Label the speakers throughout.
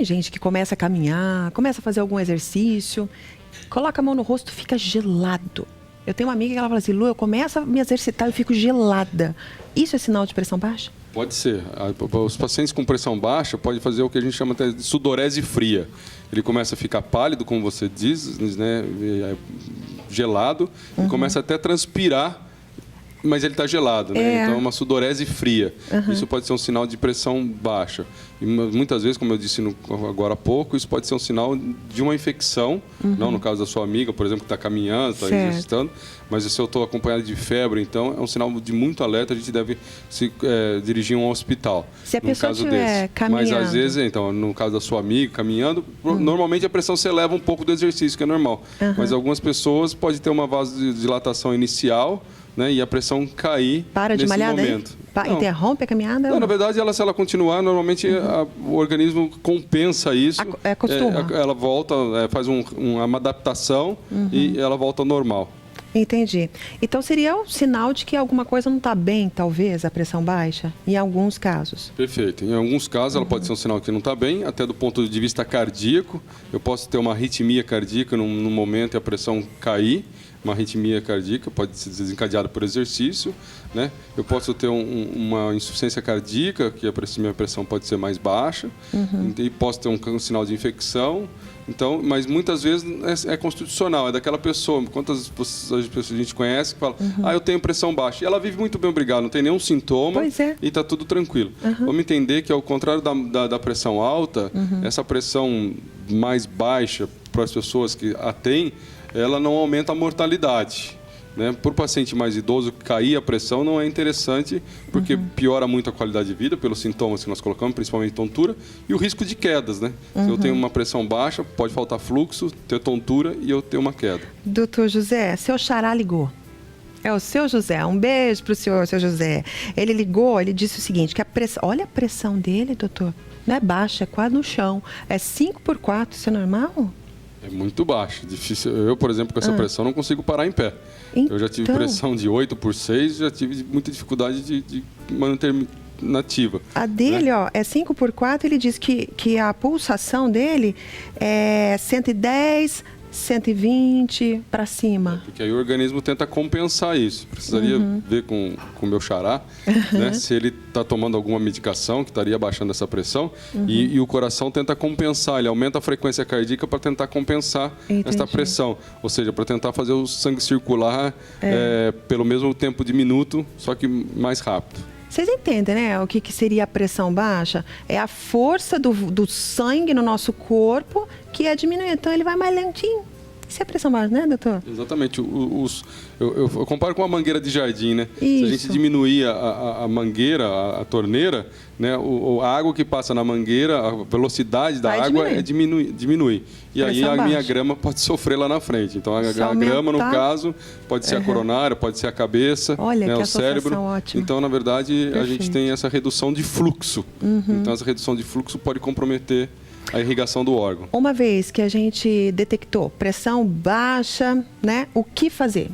Speaker 1: tem gente que começa a caminhar, começa a fazer algum exercício, coloca a mão no rosto, fica gelado. Eu tenho uma amiga que ela fala assim, Lu, eu começo a me exercitar e fico gelada. Isso é sinal de pressão baixa?
Speaker 2: Pode ser. Os pacientes com pressão baixa podem fazer o que a gente chama até de sudorese fria. Ele começa a ficar pálido, como você diz, né, gelado, e começa até a transpirar, mas ele está gelado, né? Então é uma sudorese fria. Isso pode ser um sinal de pressão baixa. E muitas vezes, como eu disse agora há pouco, isso pode ser um sinal de uma infecção, não no caso da sua amiga, por exemplo, que está caminhando, está exercitando, mas se eu estou acompanhado de febre, então é um sinal de muito alerta, a gente deve se dirigir a um hospital.
Speaker 1: Se a pessoa estiver caminhando...
Speaker 2: Mas às vezes, então, no caso da sua amiga, caminhando, normalmente a pressão se eleva um pouco do exercício, que é normal. Mas algumas pessoas podem ter uma vasodilatação inicial, né, e a pressão cair nesse momento.
Speaker 1: Interrompe a caminhada?
Speaker 2: Não, na verdade, se ela continuar, normalmente o organismo compensa isso.
Speaker 1: Acostuma.
Speaker 2: Ela volta, faz uma adaptação e ela volta ao normal.
Speaker 1: Entendi. Então seria um sinal de que alguma coisa não está bem, talvez, a pressão baixa? Em alguns casos.
Speaker 2: Perfeito. Em alguns casos ela pode ser um sinal que não está bem, até do ponto de vista cardíaco. Eu posso ter uma arritmia cardíaca num momento e a pressão cair. Uma arritmia cardíaca pode ser desencadeada por exercício, né? Eu posso ter uma insuficiência cardíaca, que a minha pressão pode ser mais baixa, e posso ter um sinal de infecção. Então, mas muitas vezes é constitucional, é daquela pessoa. Quantas pessoas a gente conhece que fala, eu tenho pressão baixa. E ela vive muito bem, obrigado, não tem nenhum sintoma e está tudo tranquilo. Vamos entender que, ao contrário da pressão alta, essa pressão mais baixa para as pessoas que a têm, ela não aumenta a mortalidade. Né? Por paciente mais idoso, cair a pressão não é interessante, porque piora muito a qualidade de vida, pelos sintomas que nós colocamos, principalmente tontura, e o risco de quedas. Né? Se eu tenho uma pressão baixa, pode faltar fluxo, ter tontura e eu ter uma queda.
Speaker 1: Doutor José, seu xará ligou. É o seu José, um beijo para o senhor, seu José. Ele ligou, ele disse o seguinte, que a pressão, olha a pressão dele, doutor, não é baixa, é quase no chão. É 5/4, isso é normal?
Speaker 2: É muito baixo, difícil. Eu, por exemplo, com essa pressão não consigo parar em pé.
Speaker 1: Então...
Speaker 2: Eu já tive pressão de 8/6, já tive muita dificuldade de manter nativa.
Speaker 1: A dele, né? É 5/4, ele diz que a pulsação dele é 110, 120 para cima.
Speaker 2: Porque aí o organismo tenta compensar isso. Precisaria ver com o meu xará, né, se ele está tomando alguma medicação que estaria baixando essa pressão e o coração tenta compensar, ele aumenta a frequência cardíaca para tentar compensar essa pressão. Ou seja, para tentar fazer o sangue circular pelo mesmo tempo de minuto, só que mais rápido.
Speaker 1: Vocês entendem, né? O que seria a pressão baixa? É a força do sangue no nosso corpo que é diminuir. Então, ele vai mais lentinho. Isso é pressão baixa, né, doutor?
Speaker 2: Exatamente. Eu comparo com uma mangueira de jardim, né?
Speaker 1: Isso.
Speaker 2: Se a gente diminuir a mangueira, a torneira, né? A água que passa na mangueira, a velocidade da água diminui. E aí a minha grama pode sofrer lá na frente. Então a grama, no caso, pode ser a coronária, pode ser a cabeça, né, o cérebro. Ótima. Então, na verdade, a gente tem essa redução de fluxo. Então, essa redução de fluxo pode comprometer a irrigação do órgão.
Speaker 1: Uma vez que a gente detectou pressão baixa, né? O que fazer?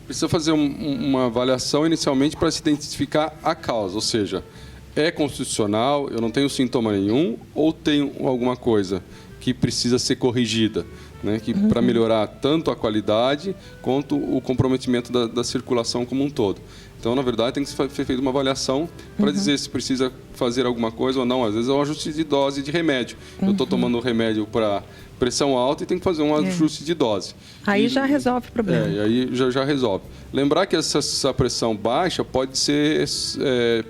Speaker 2: Precisa fazer uma avaliação inicialmente para se identificar a causa, ou seja, é constitucional, eu não tenho sintoma nenhum ou tenho alguma coisa que precisa ser corrigida, né? Que para melhorar tanto a qualidade quanto o comprometimento da circulação como um todo. Então, na verdade, tem que ser feita uma avaliação para dizer se precisa fazer alguma coisa ou não. Às vezes é um ajuste de dose de remédio. Eu estou tomando remédio para pressão alta e tem que fazer um ajuste de dose.
Speaker 1: Aí já resolve o problema.
Speaker 2: E aí já resolve. Lembrar que essa pressão baixa pode ser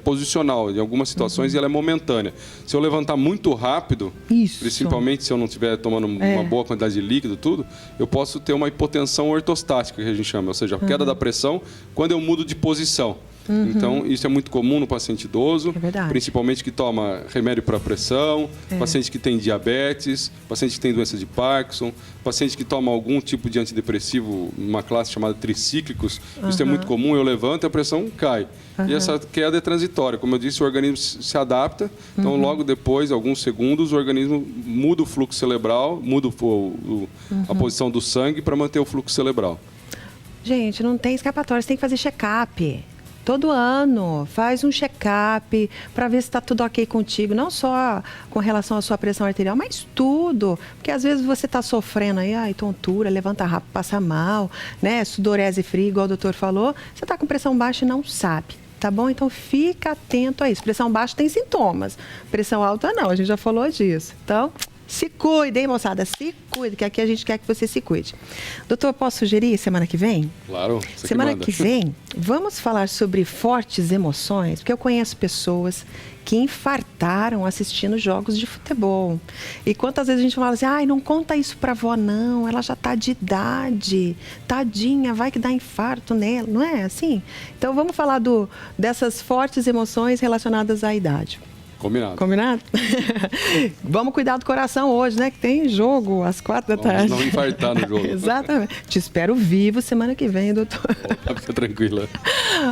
Speaker 2: posicional. Em algumas situações ela é momentânea. Se eu levantar muito rápido, principalmente se eu não estiver tomando uma boa quantidade de líquido, tudo, eu posso ter uma hipotensão ortostática, que a gente chama. Ou seja, a queda da pressão quando eu mudo de posição. Então, isso é muito comum no paciente idoso, principalmente que toma remédio para pressão, paciente que tem diabetes, paciente que tem doença de Parkinson, paciente que toma algum tipo de antidepressivo, uma classe chamada tricíclicos. Isso é muito comum, eu levanto e a pressão cai. E essa queda é transitória. Como eu disse, o organismo se adapta, então logo depois, alguns segundos, o organismo muda o fluxo cerebral, muda a posição do sangue para manter o fluxo cerebral.
Speaker 1: Gente, não tem escapatória, você tem que fazer check-up. Todo ano, faz um check-up para ver se está tudo ok contigo, não só com relação à sua pressão arterial, mas tudo. Porque às vezes você está sofrendo aí, ai, tontura, levanta rápido, passa mal, né? Sudorese fria, igual o doutor falou, você está com pressão baixa e não sabe. Tá bom? Então fica atento a isso. Pressão baixa tem sintomas, pressão alta não, a gente já falou disso. Então, se cuide, hein, moçada? Se cuide, que aqui a gente quer que você se cuide. Doutor, posso sugerir semana que vem?
Speaker 2: Claro, você
Speaker 1: Semana
Speaker 2: que
Speaker 1: que vem, vamos falar sobre fortes emoções, porque eu conheço pessoas que infartaram assistindo jogos de futebol. E quantas vezes a gente fala assim, ai, não conta isso pra avó não, ela já tá de idade, tadinha, vai que dá infarto nela, não é assim? Então vamos falar dessas fortes emoções relacionadas à idade.
Speaker 2: Combinado.
Speaker 1: Combinado? Vamos cuidar do coração hoje, né? Que tem jogo às 4 da tarde.
Speaker 2: Vamos não infartar no jogo.
Speaker 1: Exatamente. Te espero vivo semana que vem, doutor.
Speaker 2: Fica tranquila.